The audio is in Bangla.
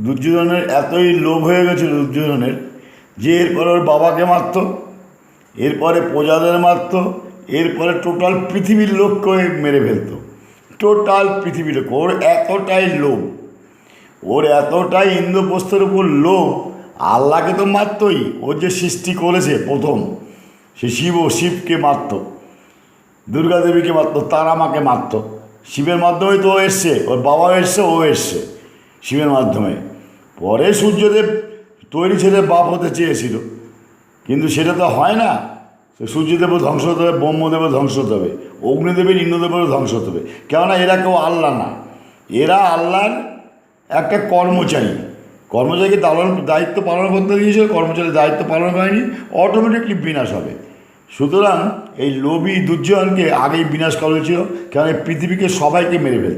দুর্যোধনের এতই লোভ হয়ে গেছিল দুর্যোধনের যে এরপরে ওর বাবাকে মারত, এরপরে প্রজাদের মারত, এরপরে টোটাল পৃথিবীর লোককে মেরে ফেলতো। টোটাল পৃথিবীর লোক, ওর এতটাই লোভ, ওর এতটাই ইন্দ্রপ্রস্থের উপর লোভ। আল্লাহকে তো মারতই, ওর যে সৃষ্টি করেছে প্রথম, সে শিবকে মারত, দুর্গা দেবীকে মারত, তারা মাকে মারত। শিবের মাধ্যমেই তো ও এসছে, ওর বাবাও এসছে, ও এসছে শিবের মাধ্যমে। পরে সূর্যদেব তৈরি ছেলে বাপ হতে চেয়েছিল, কিন্তু সেটা তো হয় না। সূর্যদেবও ধ্বংস হতে হবে, ব্রহ্মদেবও ধ্বংস হতে হবে, অগ্নিদেবের ইন্দ্রদেবেরও ধ্বংস হতে হবে। কেননা এরা কেউ আল্লাহ না, এরা আল্লাহর একটা কর্মচারী। কর্মচারীকে দায়িত্ব পালন করতে দিয়েছিল, কর্মচারীর দায়িত্ব পালন করেনি, অটোমেটিকলি বিনাশ হবে। সুতরাং এই লোভী দুর্যোধনকে আগেই বিনাশ করা হয়েছিল, কারণ এই পৃথিবীকে সবাইকে মেরে ফেলছে।